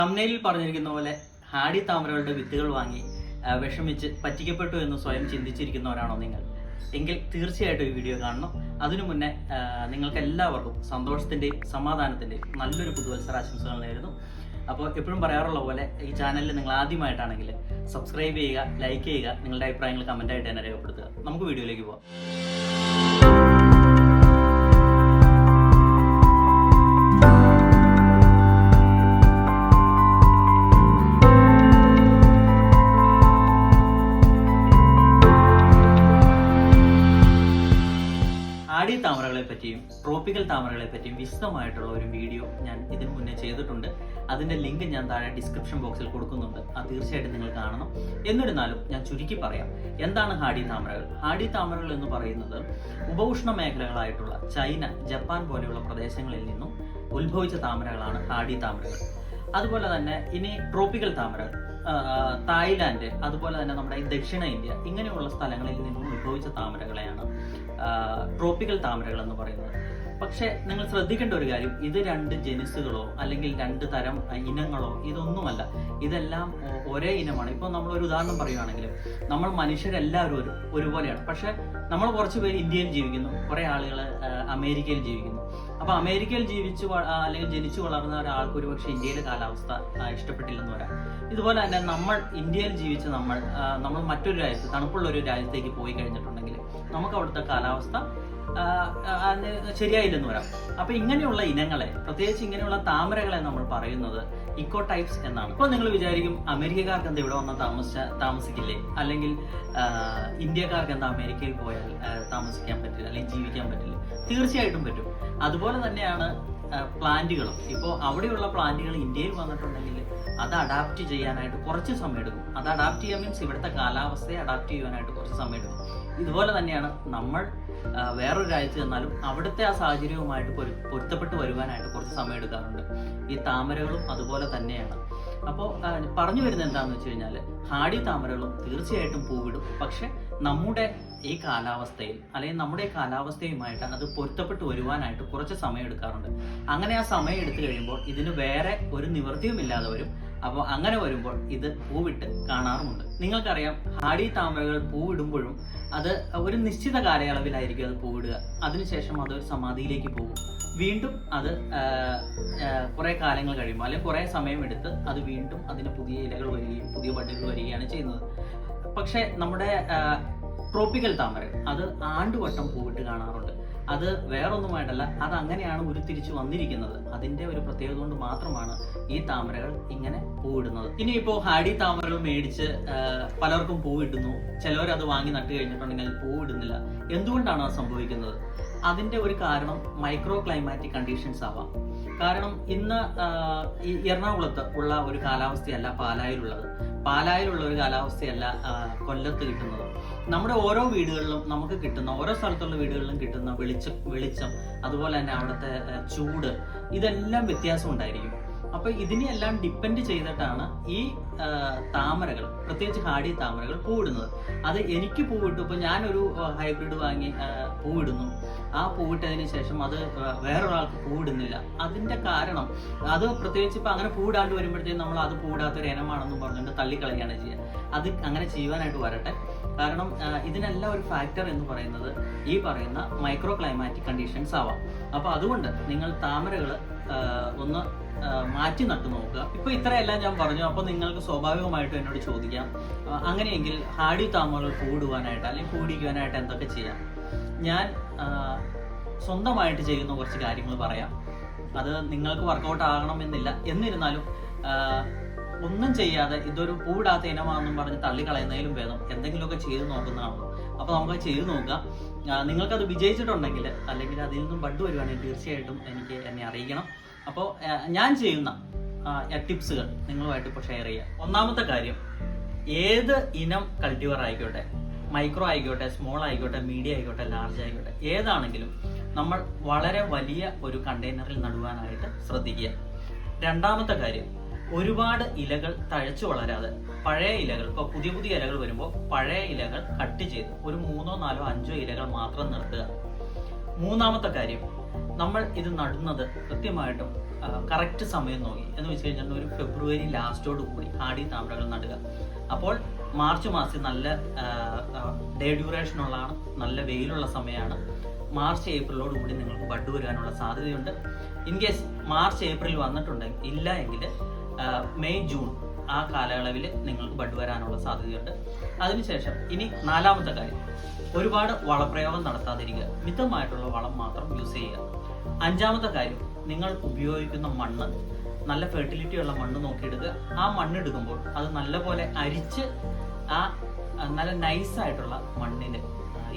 തംബ്നെയിലിൽ പറഞ്ഞിരിക്കുന്ന പോലെ ഹാഡി താമരകളുടെ വിത്തുകൾ വാങ്ങി വിഷമിച്ച് പറ്റിക്കപ്പെട്ടു എന്ന് സ്വയം ചിന്തിച്ചിരിക്കുന്നവരാണോ നിങ്ങൾ? എങ്കിൽ തീർച്ചയായിട്ടും ഈ വീഡിയോ കാണണം. അതിനു മുന്നേ നിങ്ങൾക്ക് എല്ലാവർക്കും സന്തോഷത്തിന്റെയും സമാധാനത്തിന്റെയും നല്ലൊരു പുതുവത്സരാശംസകൾ നേരുന്നു. അപ്പോൾ എപ്പോഴും പറയാറുള്ള പോലെ ഈ ചാനലിൽ നിങ്ങൾ ആദ്യമായിട്ടാണെങ്കിൽ സബ്സ്ക്രൈബ് ചെയ്യുക, ലൈക്ക് ചെയ്യുക, നിങ്ങളുടെ അഭിപ്രായങ്ങൾ കമന്റായിട്ട് തന്നെ രേഖപ്പെടുത്തുക. നമുക്ക് വീഡിയോയിലേക്ക് പോകാം. ഹാഡി താമരകളെ പറ്റിയും ട്രോപ്പിക്കൽ താമരകളെ പറ്റിയും വിശദമായിട്ടുള്ള ഒരു വീഡിയോ ഞാൻ ഇതിനു മുന്നേ ചെയ്തിട്ടുണ്ട്. അതിന്റെ ലിങ്ക് ഞാൻ താഴെ ഡിസ്ക്രിപ്ഷൻ ബോക്സിൽ കൊടുക്കുന്നുണ്ട്. അത് തീർച്ചയായിട്ടും നിങ്ങൾ കാണണം. എന്നിരുന്നാലും ഞാൻ ചുരുക്കി പറയാം, എന്താണ് ഹാഡി താമരകൾ? ഹാഡി താമരകൾ എന്ന് പറയുന്നത് ഉപഉഷ്ണ മേഖലകളായിട്ടുള്ള ചൈന, ജപ്പാൻ പോലെയുള്ള പ്രദേശങ്ങളിൽ നിന്നും ഉത്ഭവിച്ച താമരകളാണ് ഹാഡി താമരകൾ. അതുപോലെ തന്നെ ഇനി ട്രോപ്പിക്കൽ താമരകൾ തായ്ലാന്റ്, അതുപോലെ തന്നെ നമ്മുടെ ഈ ദക്ഷിണ ഇന്ത്യ, ഇങ്ങനെയുള്ള സ്ഥലങ്ങളിൽ നിന്നും ഉത്ഭവിച്ച താമരകളെയാണ് ട്രോപ്പിക്കൽ താമരകൾ എന്ന് പറയുന്നത്. പക്ഷെ നിങ്ങൾ ശ്രദ്ധിക്കേണ്ട ഒരു കാര്യം, ഇത് രണ്ട് ജനുസുകളോ അല്ലെങ്കിൽ രണ്ട് തരം ഇനങ്ങളോ ഇതൊന്നുമല്ല. ഇതെല്ലാം ഒരേ ഇനമാണ്. ഇപ്പോൾ നമ്മൾ ഒരു ഉദാഹരണം പറയുകയാണെങ്കിൽ, നമ്മൾ മനുഷ്യരെല്ലാവരും ഒരുപോലെയാണ്. പക്ഷെ നമ്മൾ കുറച്ച് പേര് ഇന്ത്യയിൽ ജീവിക്കുന്നു, കുറെ ആളുകൾ അമേരിക്കയിൽ ജീവിക്കുന്നു. അപ്പൊ അമേരിക്കയിൽ അല്ലെങ്കിൽ ജനിച്ചു വളർന്ന ഒരാൾക്ക് ഒരുപക്ഷെ ഇന്ത്യയിലെ കാലാവസ്ഥ ഇഷ്ടപ്പെട്ടില്ലെന്ന് വരാം. ഇതുപോലെ തന്നെ നമ്മൾ ഇന്ത്യയിൽ ജീവിച്ച് നമ്മൾ മറ്റൊരു രാജ്യത്ത്, തണുപ്പുള്ള ഒരു രാജ്യത്തേക്ക് പോയി കഴിഞ്ഞിട്ടുണ്ടെങ്കിൽ നമുക്ക് അവിടുത്തെ കാലാവസ്ഥ ശരിയായില്ലെന്ന് വരാം. അപ്പൊ ഇങ്ങനെയുള്ള ഇനങ്ങളെ, പ്രത്യേകിച്ച് ഇങ്ങനെയുള്ള താമരകളെ നമ്മൾ പറയുന്നത് ഇക്കോ ടൈപ്സ് എന്നാണ്. ഇപ്പോൾ നിങ്ങൾ വിചാരിക്കും, അമേരിക്കക്കാർക്ക് എന്താ ഇവിടെ വന്നാൽ താമസിക്കില്ലേ, അല്ലെങ്കിൽ ഇന്ത്യക്കാർക്ക് എന്താ അമേരിക്കയിൽ പോയാൽ താമസിക്കാൻ പറ്റില്ല അല്ലെങ്കിൽ ജീവിക്കാൻ പറ്റില്ല? തീർച്ചയായിട്ടും പറ്റും. അതുപോലെ തന്നെയാണ് പ്ലാന്റുകളും. ഇപ്പോൾ അവിടെയുള്ള പ്ലാന്റുകൾ ഇന്ത്യയിൽ വന്നിട്ടുണ്ടെങ്കിൽ അത് അഡാപ്റ്റ് ചെയ്യാനായിട്ട് കുറച്ച് സമയം എടുക്കും. അത് അഡാപ്റ്റ് ചെയ്യാൻ മീൻസ് ഇവിടുത്തെ കാലാവസ്ഥയെ അഡാപ്റ്റ് ചെയ്യാനായിട്ട് കുറച്ച് സമയം എടുക്കും. ഇതുപോലെ തന്നെയാണ് നമ്മൾ വേറൊരു രാജ്യത്ത് ചെന്നാലും അവിടുത്തെ ആ സാഹചര്യവുമായിട്ട് പൊരുത്തപ്പെട്ട് വരുവാനായിട്ട് കുറച്ച് സമയം എടുക്കാറുണ്ട്. ഈ താമരകളും അതുപോലെ തന്നെയാണ്. അപ്പോൾ പറഞ്ഞു വരുന്നത് എന്താണെന്ന് വെച്ച് കഴിഞ്ഞാൽ, ഹാഡി താമരകളും തീർച്ചയായിട്ടും പൂവിടും. പക്ഷെ നമ്മുടെ ഈ കാലാവസ്ഥയിൽ അല്ലെങ്കിൽ നമ്മുടെ കാലാവസ്ഥയുമായിട്ട് അത് പൊരുത്തപ്പെട്ട് വരുവാനായിട്ട് കുറച്ച് സമയം എടുക്കാറുണ്ട്. അങ്ങനെ ആ സമയം എടുത്തു കഴിയുമ്പോൾ ഇതിന് വേറെ ഒരു നിവൃത്തിയും ഇല്ലാതെ വരും. അപ്പോൾ അങ്ങനെ വരുമ്പോൾ ഇത് പൂവിട്ട് കാണാറുമുണ്ട്. നിങ്ങൾക്കറിയാം, ഹാഡി താമരകൾ പൂവിടുമ്പോഴും അത് ഒരു നിശ്ചിത കാലയളവിലായിരിക്കും അത് പൂവിടുക. അതിനുശേഷം അത് സമാധിയിലേക്ക് പോകും. വീണ്ടും അത് കുറെ കാലങ്ങൾ കഴിയുമ്പോൾ അല്ലെങ്കിൽ കുറെ സമയം എടുത്ത് അത് വീണ്ടും അതിന് പുതിയ ഇലകൾ വരികയും പുതിയ ബഡുകൾ വരികയാണ് ചെയ്യുന്നത്. പക്ഷെ നമ്മുടെ ട്രോപ്പിക്കൽ താമര അത് ആണ്ടുവട്ടം പൂവിട്ട് കാണാറുണ്ട്. അത് വേറൊന്നുമായിട്ടല്ല, അത് അങ്ങനെയാണ് ഉരുത്തിരിച്ചു വന്നിരിക്കുന്നത്. അതിന്റെ ഒരു പ്രത്യേകത കൊണ്ട് മാത്രമാണ് ഈ താമരകൾ ഇങ്ങനെ പൂവിടുന്നത്. ഇനിയിപ്പോൾ ഹാഡി താമരകൾ മേടിച്ച് പലർക്കും പൂവിടുന്നു. ചിലവർ അത് വാങ്ങി നട്ട് കഴിഞ്ഞിട്ടുണ്ടെങ്കിൽ അത് പൂവിടുന്നില്ല. എന്തുകൊണ്ടാണ് അത് സംഭവിക്കുന്നത്? അതിന്റെ ഒരു കാരണം മൈക്രോ ക്ലൈമാറ്റിക് കണ്ടീഷൻസ് ആവാം. കാരണം ഇന്ന് ഈ എറണാകുളത്ത് ഉള്ള ഒരു കാലാവസ്ഥയല്ല പാലായിലുള്ളത്. പാലായിലുള്ള ഒരു കാലാവസ്ഥയല്ല കൊല്ലത്ത് കിട്ടുന്നത്. നമ്മുടെ ഓരോ വീടുകളിലും നമുക്ക് കിട്ടുന്ന, ഓരോ സ്ഥലത്തുള്ള വീടുകളിലും കിട്ടുന്ന വെളിച്ചം, അതുപോലെ തന്നെ അവിടുത്തെ ചൂട്, ഇതെല്ലാം വ്യത്യാസം ഉണ്ടായിരിക്കും. അപ്പൊ ഇതിനെല്ലാം ഡിപ്പെൻഡ് ചെയ്തിട്ടാണ് ഈ താമരകൾ, പ്രത്യേകിച്ച് ഹാഡി താമരകൾ പൂവിടുന്നത്. അത് എനിക്ക് പൂവിട്ടു, ഇപ്പൊ ഞാനൊരു ഹൈബ്രിഡ് വാങ്ങി പൂവിടുന്നു. ആ പൂവിട്ടതിന് ശേഷം അത് വേറൊരാൾക്ക് പൂവിടുന്നില്ല. അതിന്റെ കാരണം, അത് പ്രത്യേകിച്ച് ഇപ്പൊ അങ്ങനെ പൂവിടാണ്ട് വരുമ്പോഴത്തേക്കും നമ്മൾ അത് പൂവിടാത്തൊരു ഇനമാണെന്ന് പറഞ്ഞുകൊണ്ട് തള്ളിക്കളയാണ് ചെയ്യുക. അത് അങ്ങനെ ചെയ്യുവാനായിട്ട് വരട്ടെ. കാരണം ഇതിനെല്ലാം ഒരു ഫാക്ടർ എന്ന് പറയുന്നത് ഈ പറയുന്ന മൈക്രോ ക്ലൈമാറ്റിക് കണ്ടീഷൻസ് ആവാം. അപ്പൊ അതുകൊണ്ട് നിങ്ങൾ താമരകൾ ഒന്ന് മാറ്റി നട്ടു നോക്കുക. ഇപ്പൊ ഇത്രയെല്ലാം ഞാൻ പറഞ്ഞു. അപ്പൊ നിങ്ങൾക്ക് സ്വാഭാവികമായിട്ടും എന്നോട് ചോദിക്കാം, അങ്ങനെയെങ്കിൽ ഹാഡി താമരകൾ പൂവിടുവാനായിട്ട് അല്ലെങ്കിൽ പൂവിടിക്കുവാനായിട്ട് എന്തൊക്കെ ചെയ്യാം? ഞാൻ സ്വന്തമായിട്ട് ചെയ്യുന്ന കുറച്ച് കാര്യങ്ങൾ പറയാം. അത് നിങ്ങൾക്ക് വർക്കൗട്ട് ആകണമെന്നില്ല. എന്നിരുന്നാലും ഒന്നും ചെയ്യാതെ ഇതൊരു പൂവിടാത്ത ഇനമാണെന്നും പറഞ്ഞ് തള്ളിക്കളയുന്നതിലും ഭേദം എന്തെങ്കിലുമൊക്കെ ചെയ്ത് നോക്കുന്നതാണ്. അപ്പൊ നമുക്ക് ചെയ്ത് നോക്കാം. നിങ്ങൾക്കത് വിജയിച്ചിട്ടുണ്ടെങ്കിൽ അല്ലെങ്കിൽ അതിൽ നിന്നും ബഡ് വരുവാണെങ്കിൽ തീർച്ചയായിട്ടും എന്നെ അറിയിക്കണം. അപ്പോൾ ഞാൻ ചെയ്യുന്ന ടിപ്സുകൾ നിങ്ങളുമായിട്ട് ഇപ്പോൾ ഷെയർ ചെയ്യാം. ഒന്നാമത്തെ കാര്യം, ഏത് ഇനം കൾട്ടിവർ ആയിക്കോട്ടെ, മൈക്രോ ആയിക്കോട്ടെ, സ്മോൾ ആയിക്കോട്ടെ, മീഡിയം ആയിക്കോട്ടെ, ലാർജ് ആയിക്കോട്ടെ, ഏതാണെങ്കിലും നമ്മൾ വളരെ വലിയ ഒരു കണ്ടെയ്നറിൽ നടുവാനായിട്ട് ശ്രദ്ധിക്കുക. രണ്ടാമത്തെ കാര്യം, ഒരുപാട് ഇലകൾ തഴച്ചു വളരാതെ പഴയ ഇലകൾ, ഇപ്പോൾ പുതിയ ഇലകൾ വരുമ്പോൾ പഴയ ഇലകൾ കട്ട് ചെയ്ത് ഒരു 3, 4, 5 ഇലകൾ മാത്രം നിർത്തുക. മൂന്നാമത്തെ കാര്യം, നമ്മൾ ഇത് നടുന്നത് കൃത്യമായിട്ടും കറക്റ്റ് സമയം നോക്കി എന്ന് വെച്ച് കഴിഞ്ഞാൽ ഒരു ഫെബ്രുവരി ലാസ്റ്റോട് കൂടി ഹാർഡി താമരകൾ നടുക. അപ്പോൾ മാർച്ച് മാസം നല്ല ഡേ ഡ്യൂറേഷനുള്ളതാണ്, നല്ല വെയിലുള്ള സമയമാണ്. മാർച്ച് ഏപ്രിലോട് കൂടി നിങ്ങൾക്ക് ബഡ് വരാനുള്ള സാധ്യതയുണ്ട്. ഇൻ കേസ് മാർച്ച് ഏപ്രിൽ വന്നിട്ടുണ്ടെങ്കിൽ ഇല്ല എങ്കിൽ മെയ് ജൂൺ ആ കാലയളവിൽ നിങ്ങൾക്ക് ബഡ് വരാനുള്ള സാധ്യതയുണ്ട്. അതിനുശേഷം ഇനി 4ാമത്തെ കാര്യം, ഒരുപാട് വളപ്രയോഗം നടത്താതിരിക്കുക, മിതമായിട്ടുള്ള വളം മാത്രം യൂസ് ചെയ്യുക. 5ാമത്തെ കാര്യം, നിങ്ങൾ ഉപയോഗിക്കുന്ന മണ്ണ് നല്ല ഫെർട്ടിലിറ്റി ഉള്ള മണ്ണ് നോക്കിയെടുക്കുക. ആ മണ്ണെടുക്കുമ്പോൾ അത് നല്ലപോലെ അരിച്ച് ആ നല്ല നൈസായിട്ടുള്ള മണ്ണിൽ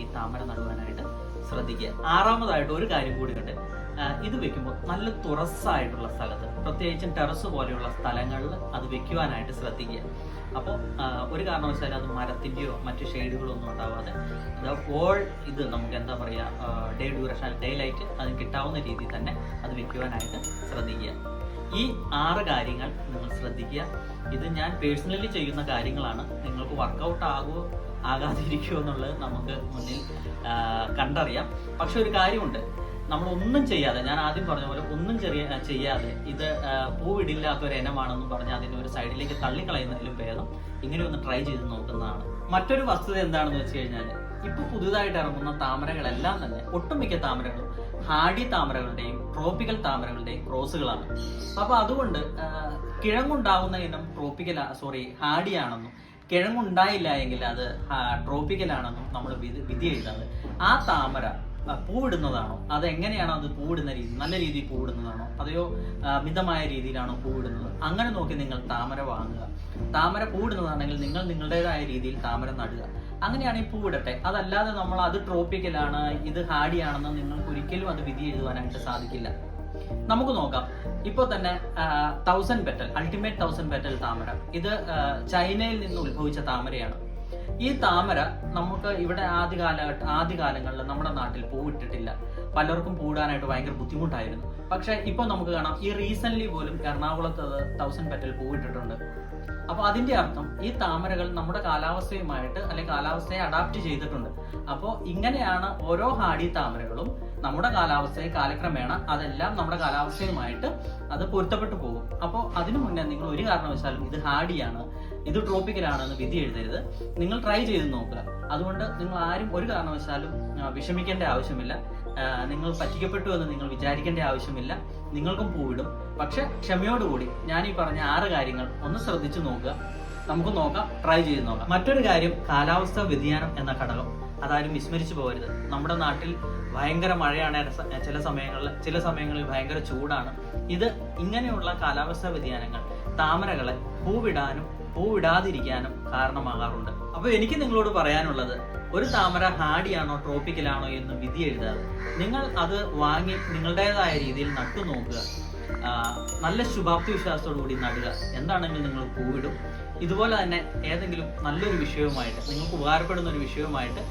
ഈ താമര നടുവാനായിട്ട് ശ്രദ്ധിക്കുക. 6ാമതായിട്ട് ഒരു കാര്യം കൂടി ഉണ്ട്, ഇത് വെക്കുമ്പോൾ നല്ല തുറസ്സായിട്ടുള്ള സ്ഥലത്ത്, പ്രത്യേകിച്ചും ടെറസ് പോലെയുള്ള സ്ഥലങ്ങളിൽ അത് വെക്കുവാനായിട്ട് ശ്രദ്ധിക്കുക. അപ്പോൾ ഒരു കാരണവശാലും അത് മരത്തിൻ്റെയോ മറ്റ് ഷെയ്ഡുകളോ ഒന്നും ഉണ്ടാവാതെ ഓൾ ഇത് നമുക്ക് എന്താ പറയുക, ഡേ ഡ്യൂറേഷൻ, ഡേ ലൈറ്റ് അതിന് കിട്ടാവുന്ന രീതിയിൽ തന്നെ അത് വെക്കുവാനായിട്ട് ശ്രദ്ധിക്കുക. ഈ 6 കാര്യങ്ങൾ നിങ്ങൾ ശ്രദ്ധിക്കുക. ഇത് ഞാൻ പേഴ്സണലി ചെയ്യുന്ന കാര്യങ്ങളാണ്. നിങ്ങൾക്ക് വർക്കൗട്ട് ആകുമോ ആകാതിരിക്കുമോ എന്നുള്ളത് നമുക്ക് മുന്നിൽ കണ്ടറിയാം. പക്ഷെ ഒരു കാര്യമുണ്ട്, നമ്മളൊന്നും ചെയ്യാതെ, ഞാൻ ആദ്യം പറഞ്ഞ പോലെ ഒന്നും ചെയ്യാതെ ഇത് പൂവിടില്ലാത്ത ഒരു ഇനമാണെന്ന് പറഞ്ഞ് അതിൻ്റെ ഒരു സൈഡിലേക്ക് തള്ളിക്കളയുന്നതിലും ഭേദം ഇങ്ങനെ ഒന്ന് ട്രൈ ചെയ്ത് നോക്കുന്നതാണ്. മറ്റൊരു വസ്തുത എന്താണെന്ന് വെച്ച് കഴിഞ്ഞാൽ, ഇപ്പൊ പുതുതായിട്ട് ഇറങ്ങുന്ന താമരകളെല്ലാം തന്നെ, ഒട്ടുമിക്ക താമരകളും ഹാർഡി താമരകളുടെയും ട്രോപ്പിക്കൽ താമരകളുടെയും ക്രോസുകളാണ്. അപ്പൊ അതുകൊണ്ട് കിഴങ്ങുണ്ടാവുന്ന ഇനം ഹാർഡി ആണെന്നും കിഴങ്ങുണ്ടായില്ല എങ്കിൽ അത് ട്രോപ്പിക്കൽ ആണെന്നും നമ്മൾ വിധി എഴുതാതെ ആ താമര പൂവിടുന്നതാണോ, അതെങ്ങനെയാണോ അത് പൂവിടുന്ന രീതി, നല്ല രീതിയിൽ പൂവിടുന്നതാണോ അതെയോ മിതമായ രീതിയിലാണോ പൂവിടുന്നത്, അങ്ങനെ നോക്കി നിങ്ങൾ താമര വാങ്ങുക. താമര പൂവിടുന്നതാണെങ്കിൽ നിങ്ങൾ നിങ്ങളുടേതായ രീതിയിൽ താമര നടുക. അങ്ങനെയാണെങ്കിൽ പൂവിടട്ടെ. അതല്ലാതെ നമ്മൾ അത് ട്രോപ്പിക്കലാണ് ഇത് ഹാർഡി ആണെന്ന് നിങ്ങൾക്ക് ഒരിക്കലും അത് വിധി എഴുതുവാനായിട്ട് സാധിക്കില്ല. നമുക്ക് നോക്കാം. ഇപ്പോൾ തന്നെ 1000 പെറ്റൽ, അൾട്ടിമേറ്റ് 1000 പെറ്റൽ താമര, ഇത് ചൈനയിൽ നിന്ന് ഉത്ഭവിച്ച താമരയാണ്. ഈ താമര നമുക്ക് ഇവിടെ ആദ്യകാലങ്ങളിൽ നമ്മുടെ നാട്ടിൽ പൂവിട്ടിട്ടില്ല. പലർക്കും പൂവിടാനായിട്ട് ഭയങ്കര ബുദ്ധിമുട്ടായിരുന്നു. പക്ഷെ ഇപ്പൊ നമുക്ക് കാണാം, ഈ റീസെന്റ് പോലും എറണാകുളത്ത് 1000 പെറ്റൽ പൂവിട്ടിട്ടുണ്ട്. അപ്പൊ അതിന്റെ അർത്ഥം ഈ താമരകൾ നമ്മുടെ കാലാവസ്ഥയുമായിട്ട് അല്ലെങ്കിൽ കാലാവസ്ഥയെ അഡാപ്റ്റ് ചെയ്തിട്ടുണ്ട്. അപ്പോൾ ഇങ്ങനെയാണ് ഓരോ ഹാർഡി താമരകളും നമ്മുടെ കാലാവസ്ഥയെ കാലക്രമേണ അതെല്ലാം നമ്മുടെ കാലാവസ്ഥയുമായിട്ട് അത് പൊരുത്തപ്പെട്ടു പോകും. അപ്പോൾ അതിനു മുന്നേ നിങ്ങൾ ഒരു കാരണവശാലും ഇത് ഹാർഡിയാണ്, ഇത് ട്രോപ്പിക്കലാണെന്ന് വിധി എഴുതരുത്. നിങ്ങൾ ട്രൈ ചെയ്ത് നോക്കുക. അതുകൊണ്ട് നിങ്ങൾ ആരും ഒരു കാരണവശാലും വിഷമിക്കേണ്ട ആവശ്യമില്ല. നിങ്ങൾ പറ്റിക്കപ്പെട്ടു എന്ന് നിങ്ങൾ വിചാരിക്കേണ്ട ആവശ്യമില്ല. നിങ്ങൾക്കും പൂവിടും. പക്ഷെ ക്ഷമയോടുകൂടി ഞാൻ ഈ പറഞ്ഞ 6 കാര്യങ്ങൾ ഒന്ന് ശ്രദ്ധിച്ചു നോക്കുക. നമുക്ക് നോക്കാം, ട്രൈ ചെയ്ത് നോക്കാം. മറ്റൊരു കാര്യം, കാലാവസ്ഥാ വ്യതിയാനം എന്ന ഘടകം അതാരും വിസ്മരിച്ചു പോകരുത്. നമ്മുടെ നാട്ടിൽ ഭയങ്കര മഴയാണ് ചില സമയങ്ങളിൽ ഭയങ്കര ചൂടാണ്. ഇങ്ങനെയുള്ള കാലാവസ്ഥാ വ്യതിയാനങ്ങൾ താമരകളെ പൂവിടാതിരിക്കാനും കാരണമാകാറുണ്ട്. അപ്പോൾ എനിക്ക് നിങ്ങളോട് പറയാനുള്ളത്, ഒരു താമര ഹാർഡിയാണോ ട്രോപ്പിക്കലാണോ എന്ന് വിധി എഴുതാതെ നിങ്ങൾ അത് വാങ്ങി നിങ്ങളുടേതായ രീതിയിൽ നട്ടു നോക്കുക. നല്ല ശുഭാപ്തി വിശ്വാസത്തോടു കൂടി നടുക. എന്താണെങ്കിലും നിങ്ങൾ പൂവിടും. ഇതുപോലെ തന്നെ ഏതെങ്കിലും നല്ലൊരു വിഷയവുമായിട്ട്, നിങ്ങൾക്ക് ഉപകാരപ്പെടുന്ന ഒരു വിഷയവുമായിട്ട്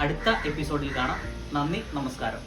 അടുത്ത എപ്പിസോഡിൽ കാണാം. നന്ദി, നമസ്കാരം.